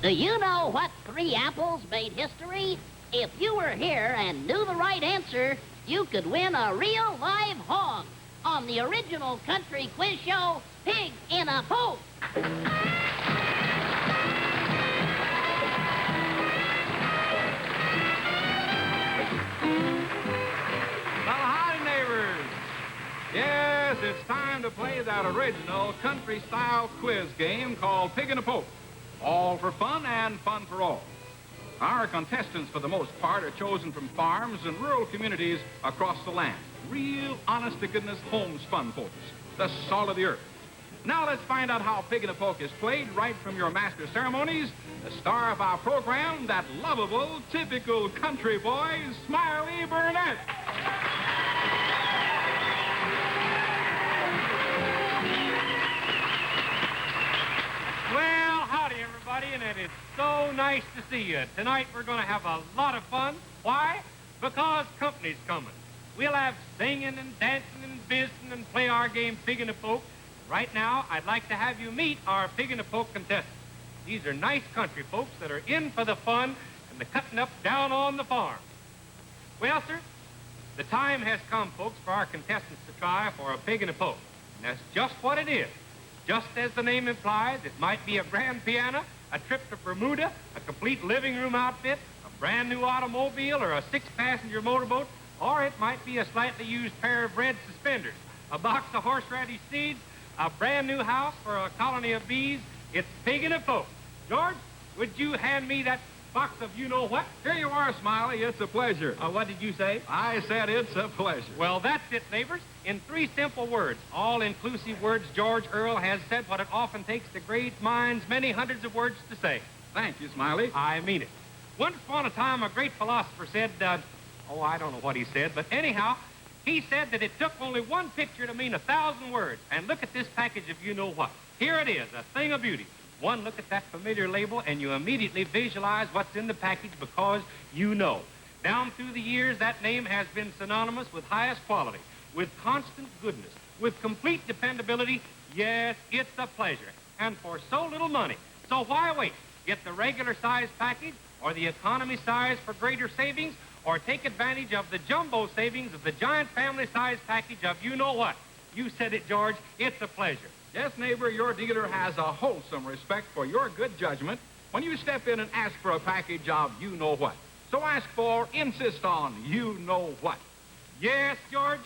Do you know what 3 apples made history? If you were here and knew the right answer, you could win a real live hog on the original country quiz show, Pig in a Poke. Well, howdy, neighbors. Yes, it's time to play that original country-style quiz game called Pig in a Poke. All for fun and fun for all. Our contestants, for the most part, are chosen from farms and rural communities across the land. Real, honest-to-goodness homespun folks, the salt of the earth. Now let's find out how Pig in a Poke is played right from your master ceremonies, the star of our program, that lovable, typical country boy, Smiley Burnette. Well, howdy, everybody, and it is so nice to see you. Tonight we're going to have a lot of fun. Why? Because company's coming. We'll have singing and dancing and visiting and play our game Pig in a Poke. Right now, I'd like to have you meet our Pig in a Poke contestants. These are nice country folks that are in for the fun and the cutting up down on the farm. Well, sir, the time has come, folks, for our contestants to try for a Pig in a Poke. And that's just what it is. Just as the name implies, it might be a grand piano, a trip to Bermuda, a complete living room outfit, a brand new automobile, or a 6-passenger motorboat, or it might be a slightly used pair of red suspenders, a box of horseradish seeds, a brand new house for a colony of bees. It's Pig in a Poke. George, would you hand me that box of you-know-what? Here you are, Smiley. It's a pleasure. What did you say? I said it's a pleasure. Well, that's it, neighbors. In 3 simple words, all-inclusive words, George Earl has said what it often takes to great minds many hundreds of words to say. Thank you, Smiley. I mean it. Once upon a time, a great philosopher said, I don't know what he said, but anyhow, he said that it took only one picture to mean 1,000 words. And look at this package of you-know-what. Here it is, a thing of beauty. One look at that familiar label, and you immediately visualize what's in the package because you know. Down through the years, that name has been synonymous with highest quality, with constant goodness, with complete dependability. Yes, it's a pleasure, and for so little money. So why wait? Get the regular size package or the economy size for greater savings, or take advantage of the jumbo savings of the giant family size package of you-know-what. You said it, George. It's a pleasure. Yes, neighbor, your dealer has a wholesome respect for your good judgment when you step in and ask for a package of you-know-what. So ask for, insist on, you-know-what. Yes, George.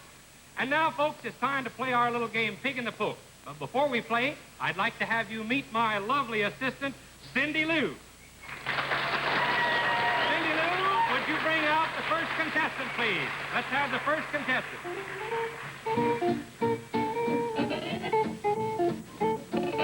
And now, folks, it's time to play our little game, Pig in the Poke. But before we play, I'd like to have you meet my lovely assistant, Cindy Lou. Cindy Lou, would you bring out the first contestant, please? Let's have the first contestant.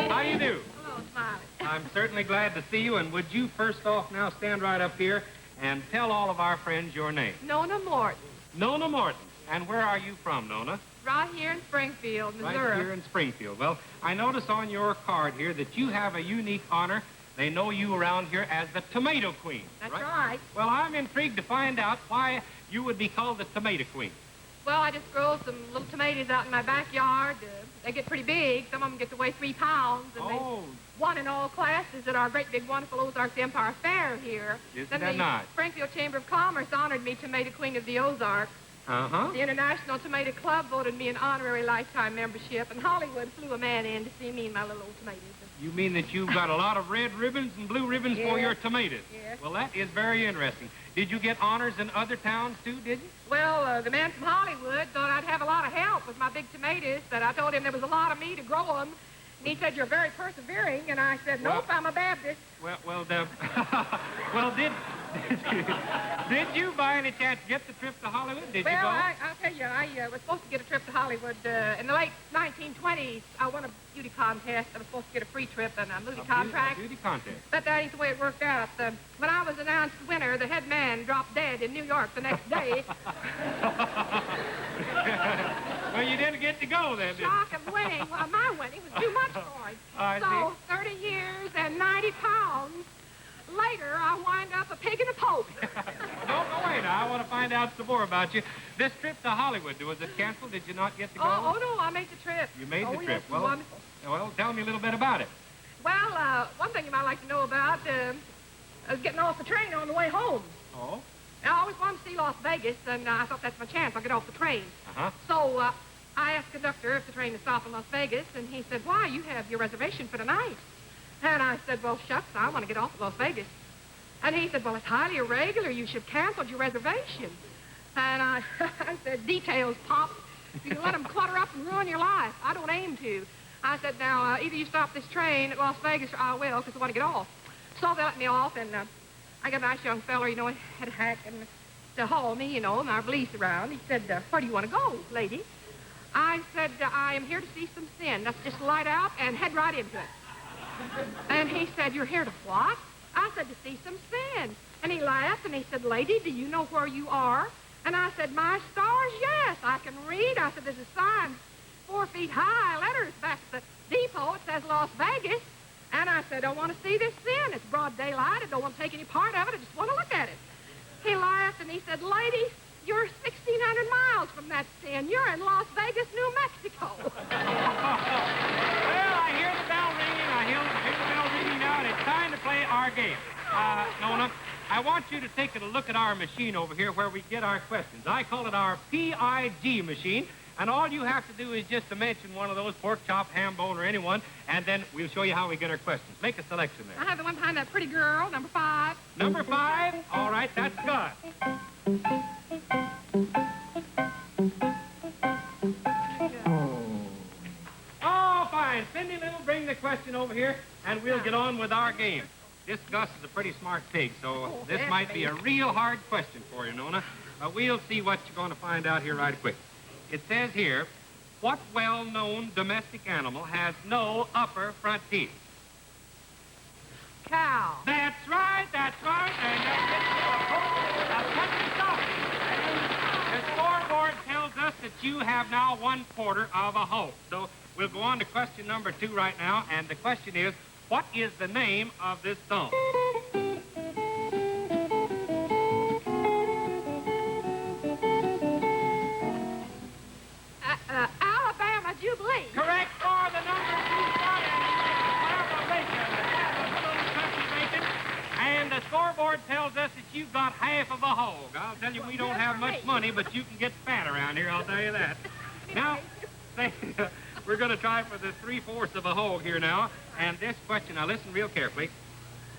How do you do? Hello, Smiley. I'm certainly glad to see you, and would you first off now stand right up here and tell all of our friends your name? Nona Morton. Nona Morton. And where are you from, Nona? Right here in Springfield, Missouri. Right here in Springfield. Well, I notice on your card here that you have a unique honor. They know you around here as the Tomato Queen. That's right. Well, I'm intrigued to find out why you would be called the Tomato Queen. Well, I just grow some little tomatoes out in my backyard. They get pretty big. Some of them get to weigh 3 pounds. And they won in all classes at our great big wonderful Ozarks Empire Fair here. Isn't then that the nice? Springfield Chamber of Commerce honored me Tomato Queen of the Ozarks. Uh-huh. The International Tomato Club voted me an honorary lifetime membership, and Hollywood flew a man in to see me and my little old tomatoes. You mean that you've got a lot of red ribbons and blue ribbons for your tomatoes? Yes. Well, that is very interesting. Did you get honors in other towns, too, did you? Well, the man from Hollywood thought I'd have a lot of help with my big tomatoes, but I told him there was a lot of me to grow them. And he said, "You're very persevering," and I said, "Nope, I'm a Baptist." Did you by any chance get the trip to Hollywood? Did you go? I'll tell you, I was supposed to get a trip to Hollywood in the late 1920s. I won a beauty contest. I was supposed to get a free trip and a movie contract. Beauty contest. But that ain't the way it worked out. When I was announced winner, the head man dropped dead in New York the next day. Well, you didn't get to go then, did you? Shock of winning. Well, my winning was too much for him. I So, 30 years and 90 pounds later, I wind up a pig in a poke. Don't go away now. I want to find out some more about you. This trip to Hollywood, was it canceled? Did you not get to go? Oh, no, I made the trip. You made the yes, trip. it was wonderful. Well, tell me a little bit about it. Well, one thing you might like to know about, I was getting off the train on the way home. Oh? I always wanted to see Las Vegas, and I thought that's my chance. I'll get off the train. Uh-huh. So, I asked the conductor if the train is stopping in Las Vegas, and he said, why, you have your reservation for tonight. And I said, well, shucks, I want to get off at Las Vegas. And he said, well, it's highly irregular. You should have canceled your reservation. And I said, details, Pop. You can let them clutter up and ruin your life. I don't aim to. I said, now, either you stop this train at Las Vegas or I will, because I want to get off. So they let me off, and I got a nice young fella, you know, had a hack and to haul me, you know, and our valise around. He said, where do you want to go, lady? I said, I am here to see some sin. Let's just light out and head right into it. And he said, you're here to what? I said, to see some sin. And he laughed, and he said, lady, do you know where you are? And I said, my stars, yes, I can read. I said, there's a sign 4 feet high, letters back at the depot. It says Las Vegas. And I said, I want to see this sin. It's broad daylight. I don't want to take any part of it. I just want to look at it. He laughed, and he said, lady, you're 1,600 miles from that sin. You're in Las Vegas, New Mexico. Well, I hear the bell ringing. I hear the bell ringing now, and it's time to play our game. Nona, I want you to take a look at our machine over here where we get our questions. I call it our PIG machine. And all you have to do is just to mention one of those, pork chop, ham bone, or anyone, and then we'll show you how we get our questions. Make a selection there. I have the one behind that pretty girl, number 5. Number 5? All right, that's good. Oh, fine. Cindy Lou, bring the question over here, and we'll get on with our game. This Gus is a pretty smart pig, so this might be a real hard question for you, Nona. We'll see what you're going to find out here right quick. It says here, what well-known domestic animal has no upper front teeth? Cow. That's right, and that gets you a country sausage. The scoreboard tells us that you have now 1/4 of a hoe. So we'll go on to question number 2 right now, and the question is, what is the name of this song? Alabama Jubilee. Correct for the number 2 spot, and and the scoreboard tells us that you've got half of a hog. I'll tell you, we don't have much money, but you can get fat around here, I'll tell you that. Now, we're going to try for the 3/4 of a hog here now, and this question, now listen real carefully.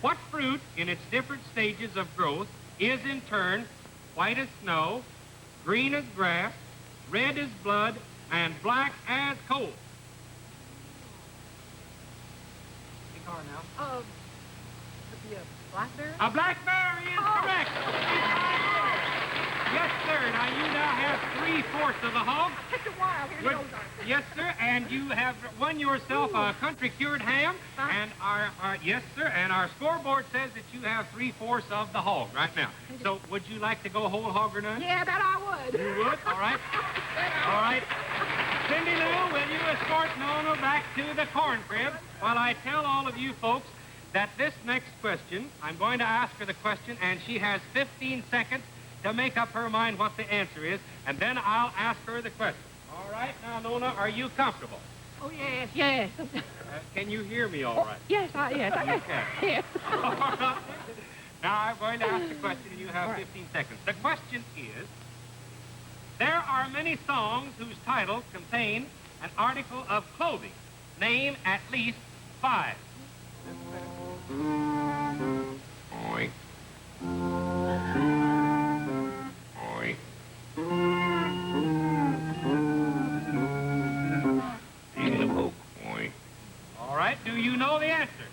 What fruit in its different stages of growth is in turn white as snow, green as grass, red as blood, and black as coal? Big car now. Could be a blackberry? A blackberry is correct. Yes, sir. Now, you now have 3/4 of a hog. Took a while here in Ozark. Yes, sir, and you have won yourself a country cured ham, and our yes, sir, and our scoreboard says that you have 3/4 of the hog right now. So, would you like to go whole hog or none? Yeah, that I would. You would? All right. All right. Cindy Lou, will you escort Nona back to the corn crib while I tell all of you folks that this next question, I'm going to ask her the question, and she has 15 seconds to make up her mind what the answer is, and then I'll ask her the question. All right, now, Nona, are you comfortable? Oh, yes, yes. Can you hear me all right? Yes, I You can. Yes. All right. Now, I'm going to ask the question, and you have 15 seconds. The question is, there are many songs whose titles contain an article of clothing. Name at least 5. Oink. Oink. Oink. All right, do you know the answer?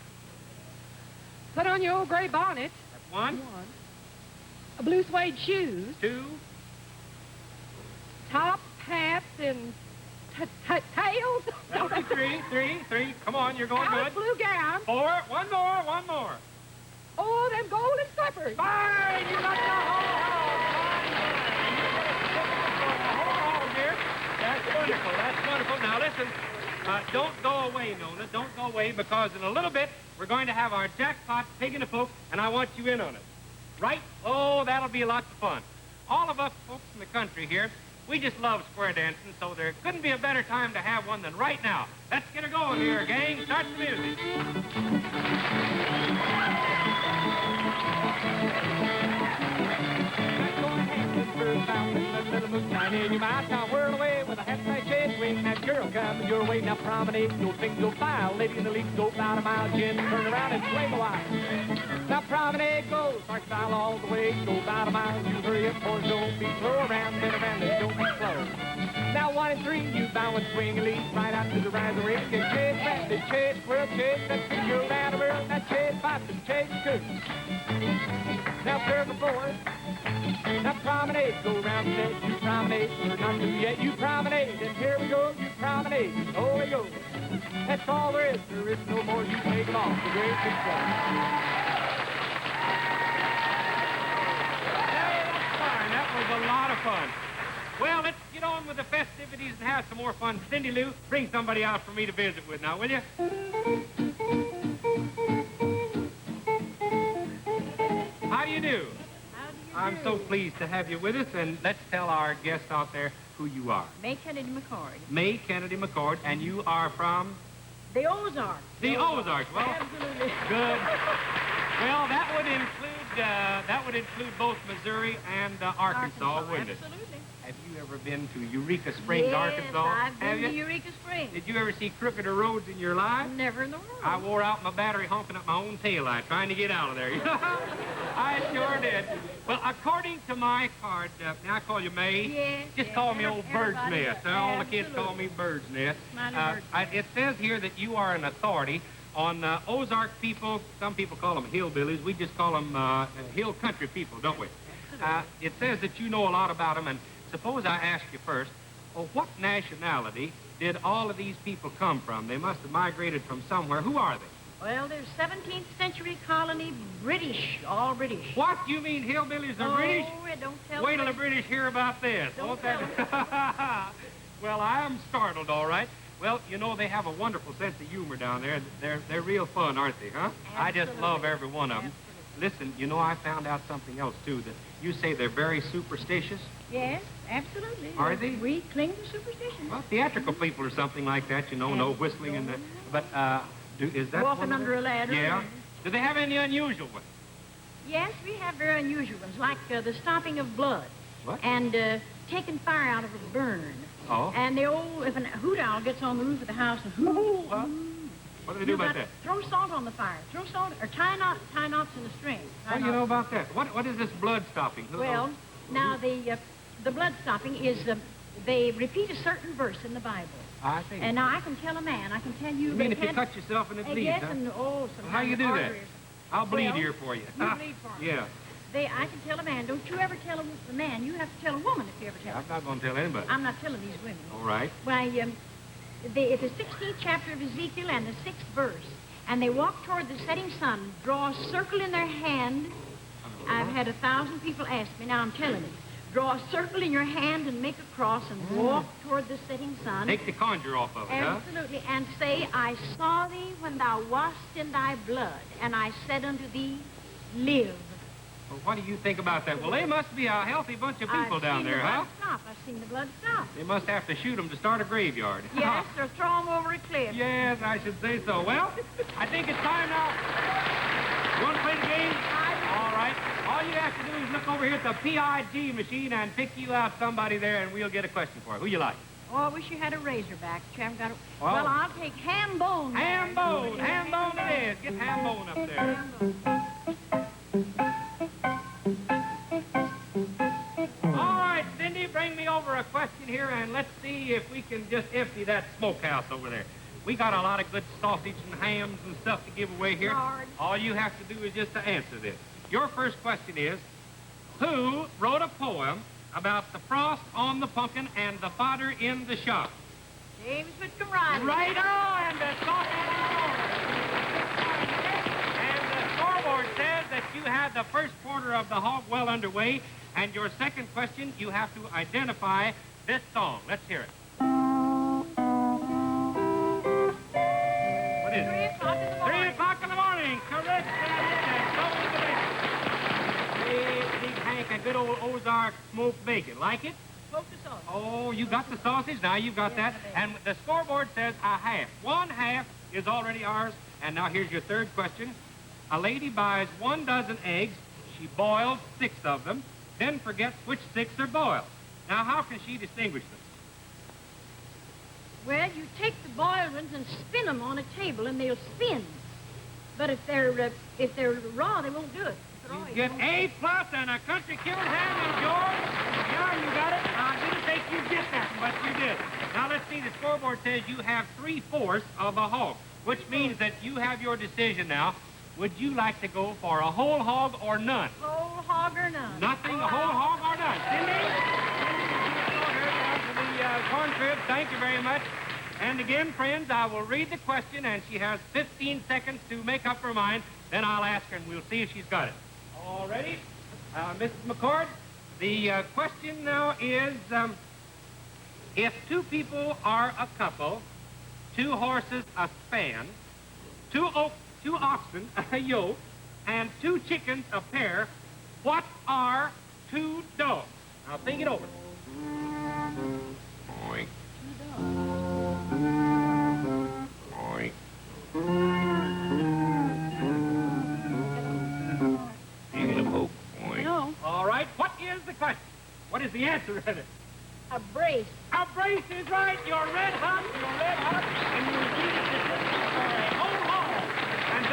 Put on your old gray bonnet. That's 1. A blue suede shoes. 2. Top hats and tails. That'll be 3. Come on, you're going Alice good. blue gown. 4. One more. Oh, them golden slippers. Fine, you got the whole hog here. That's wonderful. Now, listen, don't go away, Nona. Don't go away, because in a little bit, we're going to have our Jackpot pig in a poke, and I want you in on it. Right? Oh, that'll be lots of fun. All of us folks in the country here, We just love square dancing, so there couldn't be a better time to have one than right now. Let's get her going here, gang. Start the music. Little moonshine in your mouth, now whirl away with a half-price shade. When that girl comes your way, now promenade, your things go file. Lady in the league, go about a mile, gin, turn around and swing a while. Now promenade goes, our style all the way, go about a mile. You hurry up, boys, don't be slow around, then around, and don't be slow. Now 1 and 3, you bow and swing a lead right out to the rising ring. And chase, rapid, chase, squirrel, chase, that big girl down the world, that chase, pop, and chase, good. Now curve the floor. Now promenade, go round the set, you promenade, we're not through yet, you promenade, and here we go, you promenade, oh we go. That's all there is no more, you take it off, the great big show. Hey, that's fine, that was a lot of fun. Well, let's get on with the festivities and have some more fun. Cindy Lou, bring somebody out for me to visit with now, will you? How do you do? I'm so pleased to have you with us, and let's tell our guests out there who you are. Mae Kennedy McCord. Mae Kennedy McCord, and you are from? The Ozarks. The Ozarks. Well, absolutely. Good. Well, that would include both Missouri and Arkansas, wouldn't it? Absolutely. Have you ever been to Eureka Springs, yes, Arkansas? I've Have been to you? Eureka Springs. Did you ever see crookeder roads in your life? Never in the world. I wore out my battery honking up my own taillight trying to get out of there. I sure did. Well, according to my card, now I call you Mae. Yes, Just yes, call me old Bird's everybody Nest. does. All the kids Absolutely. call me Bird's Nest. Smiley Burnette. It says here that you are an authority on Ozark people. Some people call them hillbillies. We just call them hill country people, don't we? It says that you know a lot about them, and suppose I ask you first, what nationality did all of these people come from? They must have migrated from somewhere. Who are they? Well, there's 17th century colony British, all British. What? You mean hillbillies are British? Oh, don't tell Wait till me. the British hear about this. Don't Won't tell that... Well, I'm startled, all right. Well, you know, they have a wonderful sense of humor down there. They're real fun, aren't they, huh? I just Absolutely. love every one of them. Absolutely. Listen, you know, I found out something else, too, that you say they're very superstitious. Yes, absolutely. Are they? We cling to superstition. Well, theatrical people or something like that, you know, no whistling in the... But, is that Walking one of under them? a ladder. Yeah. Do they have any unusual ones? Yes, we have very unusual ones, like the stopping of blood. What? And taking fire out of a burn. Oh. And the old, if a hoot owl gets on the roof of the house and What? What do they do about that? Throw salt on the fire. Throw salt, or tie knots in a string. What do you know about that? What is this blood stopping? Well, now the blood stopping is, they repeat a certain verse in the Bible. I see. And now I can tell a man, I can tell you... You mean they if you can't- cut yourself and it bleeds, Yes, huh? and sometimes How you do that? artery or something. I'll bleed Well, here for you. you bleed for me. Yeah. I can tell a man, don't you ever tell a man, you have to tell a woman if you ever tell I'm her. not going to tell anybody. I'm not telling these women. All right. Why, it's the 16th chapter of Ezekiel and the 6th verse. And they walk toward the setting sun, draw a circle in their hand. I've had 1,000 people ask me, now I'm telling you. Draw a circle in your hand and make a cross and walk toward the setting sun. Take the conjure off of it, huh? Absolutely. And say, I saw thee when thou wast in thy blood, and I said unto thee, live. Well, what do you think about that? Well, they must be a healthy bunch of people down there, huh? I've seen the blood stop. They must have to shoot them to start a graveyard. Yes, or throw them over a cliff. Yes, I should say so. Well, I think it's time now. You want to play the game? All right. All you have to do is look over here at the PIG machine and pick you out somebody there, and we'll get a question for you. Who you like? Oh, I wish you had a razorback, but you haven't got a... Well- Well, I'll take ham bone. Ham bone. Ham bone it is. Get ham bone up there. All right, Cindy, bring me over a question here, and let's see if we can just empty that smokehouse over there. We got a lot of good sausage and hams and stuff to give away here. Lord. All you have to do is just to answer this. Your first question is, who wrote a poem about the frost on the pumpkin and the fodder in the shop? James Whitcomb Riley. Right on, the sausage and the scoreboard says that you had the first quarter of the hog well underway, and your second question, you have to identify this song. Let's hear it. What is 3 it? o'clock in the morning. 3 o'clock in the morning. Correct. And so is the bacon. Big Hank, a good old Ozark smoked bacon. Like it? Oh, spoke the sausage. Oh, you got the sausage? Now you've got that. And the scoreboard says a half. 1/2 is already ours. And now here's your third question. A lady buys 1 dozen eggs. She boils 6 of them, then forgets which 6 are boiled. Now, how can she distinguish them? Well, you take the boiled ones and spin them on a table, and they'll spin. But if they're raw, they won't do it. You get A+ and a country cured ham, and George. Yeah, you got it. I didn't think you'd get that, but you did. Now, let's see. The scoreboard says you have 3/4 of a hog, which means that you have your decision now. Would you like to go for a whole hog or none? Whole hog or none? Nothing, a whole hog or none. Cindy? To the corn crib. Thank you very much. And again, friends, I will read the question, and she has 15 seconds to make up her mind. Then I'll ask her, and we'll see if she's got it. All ready? Mrs. McCord, the question now is, if 2 people are a couple, 2 horses a span, 2 oxen a yoke, and 2 chickens a pair, what are 2 dogs? Now think it over. Oink. Oink. Pig in a poke. Oink. No. All right, what is the question? What is the answer in it? A brace. A brace is right. You're red hot, and you beat the system for a whole hog. And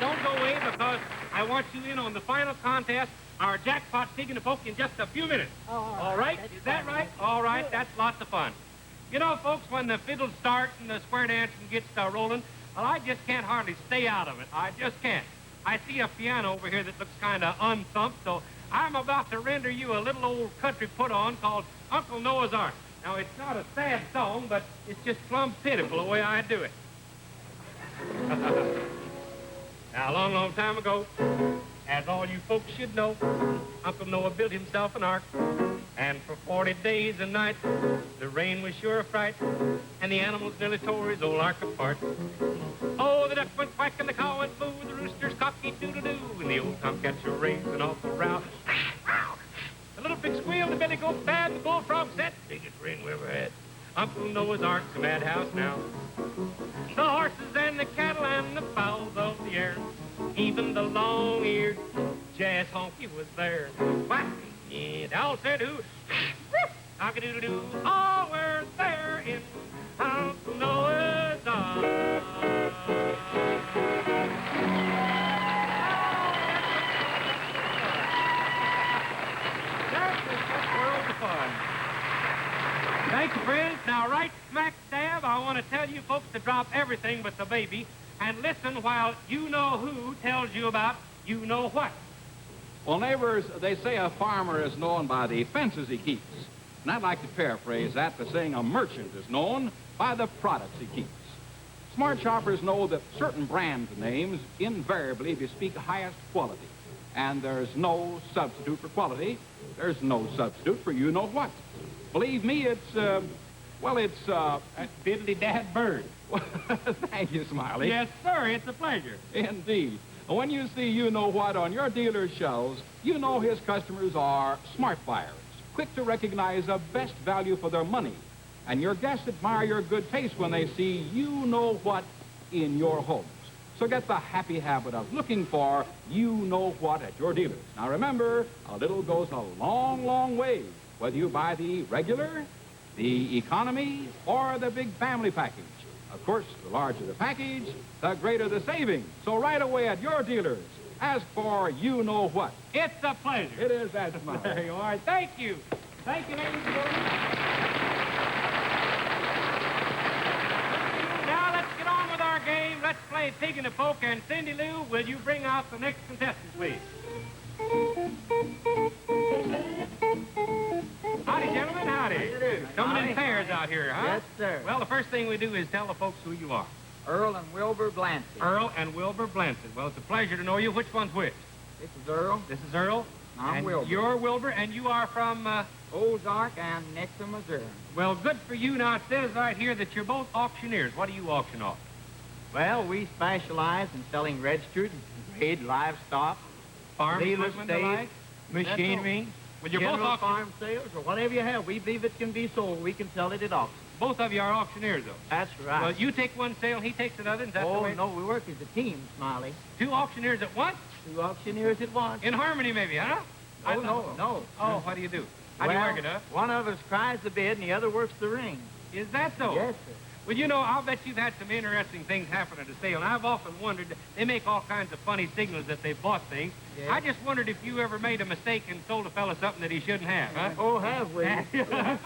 don't go away, because I want you in on the final contest, our Jackpot Pig in the Poke, in just a few minutes. All right? Is that right? All right, that's lots of fun. You know, folks, when the fiddles start and the square dancing gets rolling, well, I just can't hardly stay out of it. I just can't. I see a piano over here that looks kind of unthumped, so I'm about to render you a little old country put-on called Uncle Noah's Ark. Now, it's not a sad song, but it's just plumb pitiful the way I do it. Now, a long, long time ago, as all you folks should know, Uncle Noah built himself an ark. And for 40 days and nights, the rain was sure a fright, and the animals nearly tore his old ark apart. Oh, the duck went quack and the cow went boo, the rooster's cocky-doodle-doo, and the old tomcat sure raised an awful row. The little pig squealed, the billy goat bad, and the bullfrog said, biggest rain we ever had. Uncle Noah's ark's a madhouse now. The horses and the cattle and the fowls of the air, even the long-eared jazz honky was there. Quack, yeah, the owl said who? Cock-a-doodle-doo, all were there in Uncle Noah's ark. That was such world of fun. Thank you, friends. Now, right smack dab, I want to tell you folks to drop everything but the baby and listen while you-know-who tells you about you-know-what. Well, neighbors, they say a farmer is known by the fences he keeps. And I'd like to paraphrase that by saying a merchant is known by the products he keeps. Smart shoppers know that certain brand names invariably bespeak highest quality. And there's no substitute for quality. There's no substitute for you-know-what. Believe me, it's Biddly-dad bird. Thank you, Smiley. Yes, sir. It's a pleasure. Indeed. When you see you-know-what on your dealer's shelves, you know his customers are smart buyers, quick to recognize the best value for their money. And your guests admire your good taste when they see you-know-what in your homes. So get the happy habit of looking for you-know-what at your dealers. Now remember, a little goes a long, long way, whether you buy the regular, the economy, or the big family package. Of course, the larger the package, the greater the savings. So right away at your dealers, ask for you-know-what. It's a pleasure. It is that, Smiley. There you are. Thank you. Thank you, ladies and gentlemen. Now let's get on with our game. Let's play Pig in the Poke. And Cindy Lou, will you bring out the next contestant, please? Howdy, gentlemen, howdy. Coming in pairs out here, huh? Yes, sir. Well, the first thing we do is tell the folks who you are. Earl and Wilbur Blancy. Earl and Wilbur Blanton. Well, it's a pleasure to know you. Which one's which? This is Earl. This is Earl. I'm and Wilbur. You're Wilbur, and you are from, Ozark and Nixon, Missouri. Well, good for you. Now, it says right here that you're both auctioneers. What do you auction off? Well, we specialize in selling registered and grade livestock, Farm dealer equipment, the stays, like? machinery, Well, you're both General auction- farm sales or whatever you have, we believe it can be sold. We can sell it at auction. Both of you are auctioneers, though. That's right. Well, you take one sale, he takes another, is that the Oh, way? no, we work as a team, Smiley. Two auctioneers at once? 2 auctioneers at once. In harmony, maybe, huh? I Oh, thought- no. Oh, what do you do? How do you work it, huh? One of us cries the bid and the other works the ring. Is that so? Yes, sir. Well, you know, I'll bet you've had some interesting things happen at a sale, and I've often wondered, they make all kinds of funny signals that they've bought things. Yes. I just wondered if you ever made a mistake and sold a fella something that he shouldn't have, huh? Oh, have we? We Well,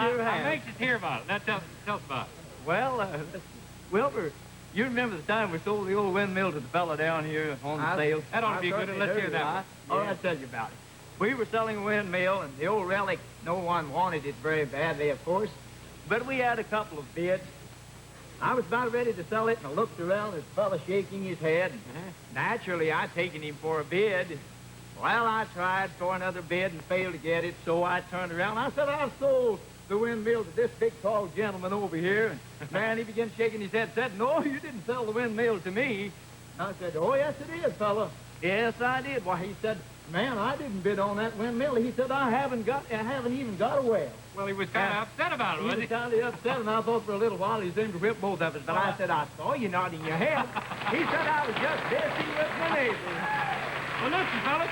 sure I'm have. anxious to hear about it. Now, tell us about it. Well, Wilbur, you remember the time we sold the old windmill to the fella down here on the sale? That ought to be good. certainly Let's do. hear that one. Oh, I'll tell you about it. We were selling a windmill, and the old relic, no one wanted it very badly, of course. But we had a couple of bids. I was about ready to sell it, and I looked around, and the fella shaking his head. Naturally, I'd taken him for a bid. Well, I tried for another bid and failed to get it, so I turned around. I said, I sold the windmill to this big, tall gentleman over here. And, man, he began shaking his head, said, no, you didn't sell the windmill to me. I said, oh, yes, it is, fella. Yes, I did. Why, he said, man, I didn't bid on that windmill. He said, I haven't even got a well. Well, he was kind of upset about it, He was wasn't he? kind of upset, and I thought for a little while he seemed to whip both of us. But I said, I saw you nodding your head. He said I was just busy with my neighbor. Well, listen, fellas,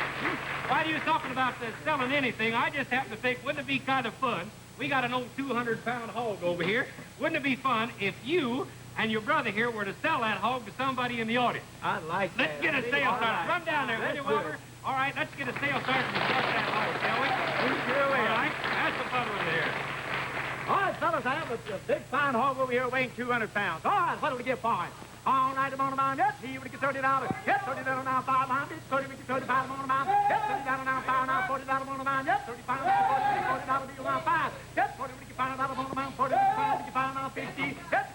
while you talking about selling anything, I just happen to think, wouldn't it be kind of fun? We got an old 200-pound hog over here. Wouldn't it be fun if you and your brother here were to sell that hog to somebody in the audience? I'd like Let's that. get a sale All started. right. Run down there, will you, Let's do Wilbur? it. All right, let's get a sale started and start that hog, shall we? We sure will. All right, that's the fun with it here. All right, fellas, I have a big fine hog over here weighing 200 pounds. All right, what'll we get for it? All night I'm on a mount. Yes, he would get $30. Yes, $30 now, 5 pounds. Yes, 30 we get 35 on a mount. Yes, $30 now, 5 now, $40 on a mount. Yes, 35 $40 deal now, 5. Yes, 40 we get $5 on a mount. 40 we get $5 now, 50. Yes,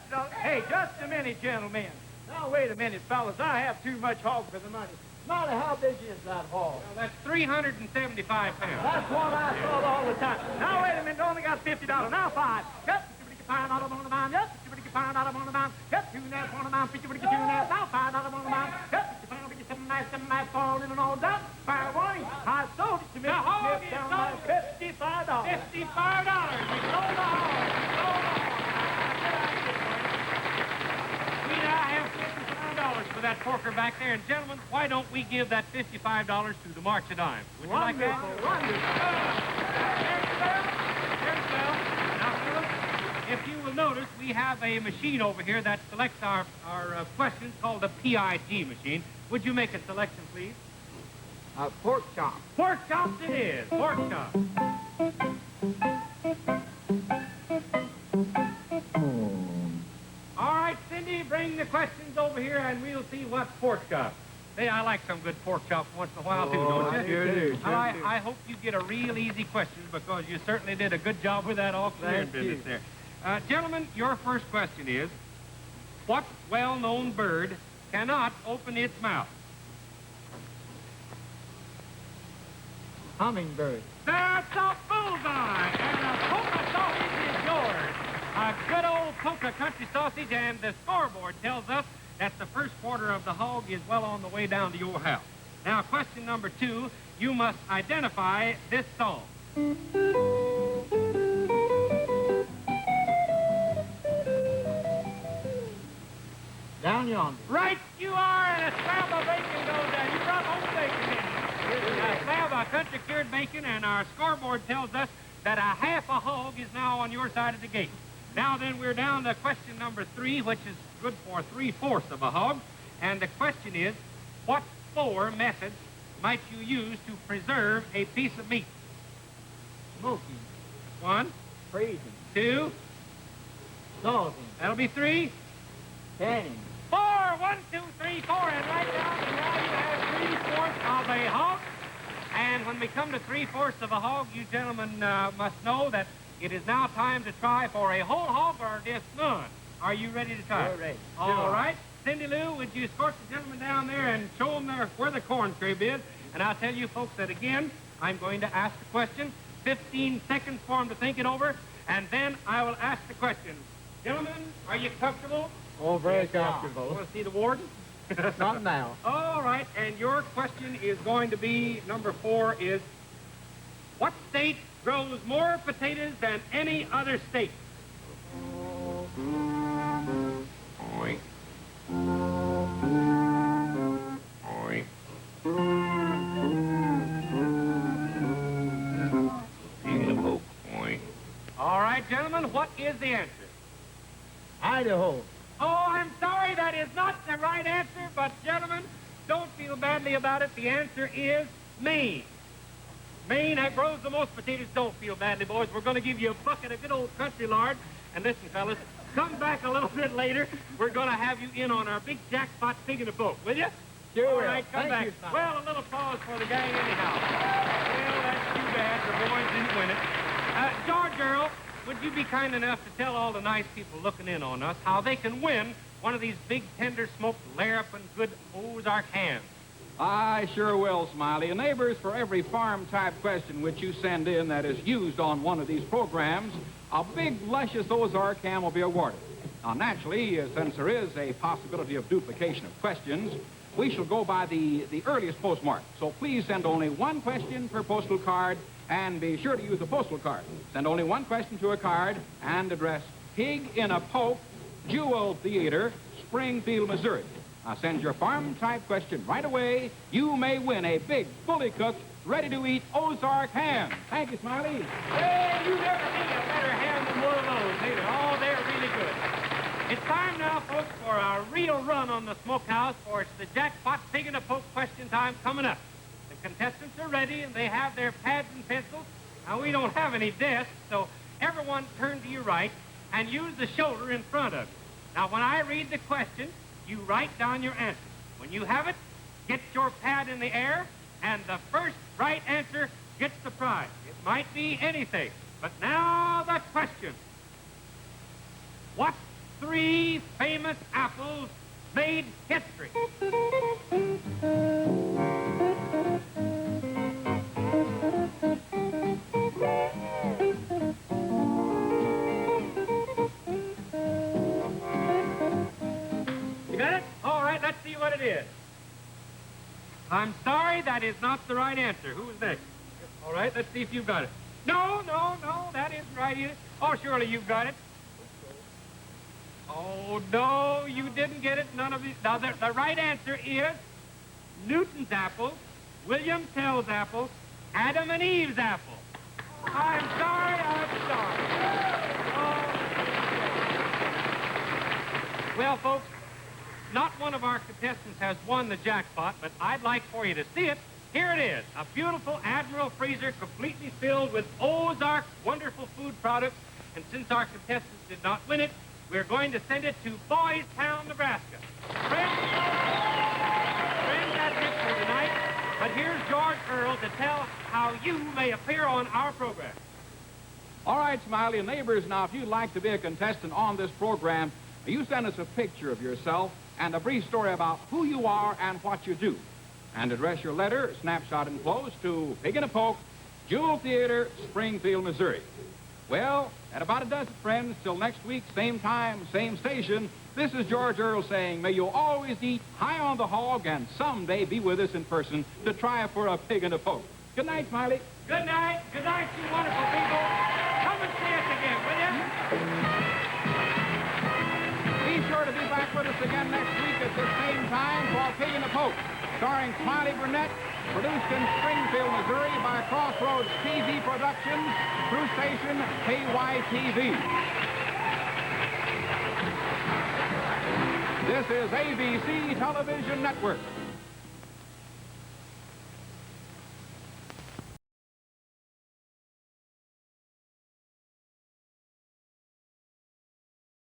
hey, just a minute, gentlemen. Now, wait a minute, fellas. I have too much hog for the money. Molly, how big is that hog? Well, that's 375 pounds. That's what I thought all the time. Now, wait a minute. Only got $50. Now, 5. Yep, $50 on the mound. Yep, $50 on the mound. Yep, 2 and a half on the mound. $50 2 and a half. Now, $5 on the mound. Yep, $50 7 nights fall in and all done. Fire warning. I sold it to Mr. hog Smith is down sold. there. $55. $55. We sold the hog. We sold the hog. We now have $55 for that porker back there. And, gentlemen, why don't we give that $55 to the March of Dimes? Would you like that? There's the bell. Now, fellas, if you will notice, we have a machine over here that selects our questions called the PIT machine. Would you make a selection, please? Pork chop. Pork chops it is. Pork chops. All right, Cindy, bring the questions over here and we'll see what's pork chops. Hey, I like some good pork chops once in a while, too, don't you? Sure do. I hope you get a real easy question because you certainly did a good job with that auctioneering Thank you. business there. Gentlemen, your first question is, what well-known bird cannot open its mouth? Hummingbird. That's a bullseye, and the polka sausage is yours. A good old polka country sausage, and the scoreboard tells us that the first quarter of the hog is well on the way down to your house. Now, question number 2, you must identify this song. Down yonder. Right you are, and a slab of bacon goes down. You brought home bacon in. A slab of country cured bacon, and our scoreboard tells us that a half a hog is now on your side of the gate. Now then, we're down to question number 3, which is good for 3/4 of a hog. And the question is, what 4 methods might you use to preserve a piece of meat? Smoking. 1, Freezing. 2, Salting. that'll be 3, Canning. 4. 1, 2, 3, 4, and right down, and now you have 3/4 of a hog. And when we come to 3/4 of a hog, you gentlemen must know that it is now time to try for a whole hog or just none. Are you ready to try? We're ready. All Sure. right. Cindy Lou, would you escort the gentleman down there and show them where the corn crib is? And I'll tell you folks that again, I'm going to ask the question, 15 seconds for them to think it over, and then I will ask the question. Gentlemen, are you comfortable? Oh, very Want comfortable. to see the warden? Not now. All right, and your question is going to be, number 4 is, What state grows more potatoes than any other state? Oink. Oink. Pig in a poke. Oink. All right, gentlemen, what is the answer? Idaho. Oh, I'm sorry, that is not the right answer, but gentlemen, don't feel badly about it. The answer is Maine. Maine that grows the most potatoes. Don't feel badly, boys. We're going to give you a bucket of good old country lard. And listen, fellas, come back a little bit later. We're going to have you in on our big jackpot pig in a boat, will you? Sure All will. right, come Thank back. you, Tom. Well, a little applause for the gang anyhow. Well, that's too bad. The boys didn't win it. George Earl, would you be kind enough to tell all the nice people looking in on us how they can win one of these big, tender, smoked Larapin good Ozark hams? I sure will, Smiley. And neighbors, for every farm-type question which you send in that is used on one of these programs, a big, luscious Ozark ham will be awarded. Now, naturally, since there is a possibility of duplication of questions, we shall go by the earliest postmark. So please send only one question per postal card, and be sure to use a postal card. Send only one question to a card, and address Pig in a Poke, Jewel Theater, Springfield, Missouri. Now send your farm-type question right away. You may win a big, fully cooked, ready-to-eat Ozark ham. Thank you, Smiley. Hey, you never seen a better ham than one of those, either. Oh, they're really good. It's time now, folks, for a real run on the smokehouse, for it's the Jackpot Pig in a Poke question time coming up. The contestants are ready, and they have their pads and pencils. Now, we don't have any desks, so everyone turn to your right and use the shoulder in front of you. Now, when I read the question, you write down your answer. When you have it, get your pad in the air, and the first right answer gets the prize. It might be anything, but now the question. What three famous apples made history? You got it? All right, let's see what it is. I'm sorry, that is not the right answer. Who's next? All right, let's see if you've got it. No, that isn't right either. Oh, surely you've got it. Oh, no, you didn't get it. None of you. Now, the right answer is Newton's apple, William Tell's apple, Adam and Eve's apple. I'm sorry. Oh. Well, folks, not one of our contestants has won the jackpot, but I'd like for you to see it. Here it is, a beautiful Admiral freezer completely filled with Ozark's wonderful food products. And since our contestants did not win it, we're going to send it to Boys Town, Nebraska. Friends, that's it for tonight. But here's George Earl to tell how you may appear on our program. All right, Smiley and neighbors, now if you'd like to be a contestant on this program, you send us a picture of yourself and a brief story about who you are and what you do. And address your letter, snapshot enclosed, to Pig in a Poke, Jewel Theater, Springfield, Missouri. Well, that about does it, friends. Till next week, same time, same station. This is George Earl saying, may you always eat high on the hog and someday be with us in person to try for a Pig in a Poke. Good night, Smiley. Good night. Good night, you wonderful people. Come and see us again, will you? Be sure to be back with us again next week at the same time for Pig in a Poke, starring Smiley Burnette, produced in Springfield, Missouri by Crossroad TV Productions through station KYTV. This is ABC Television Network.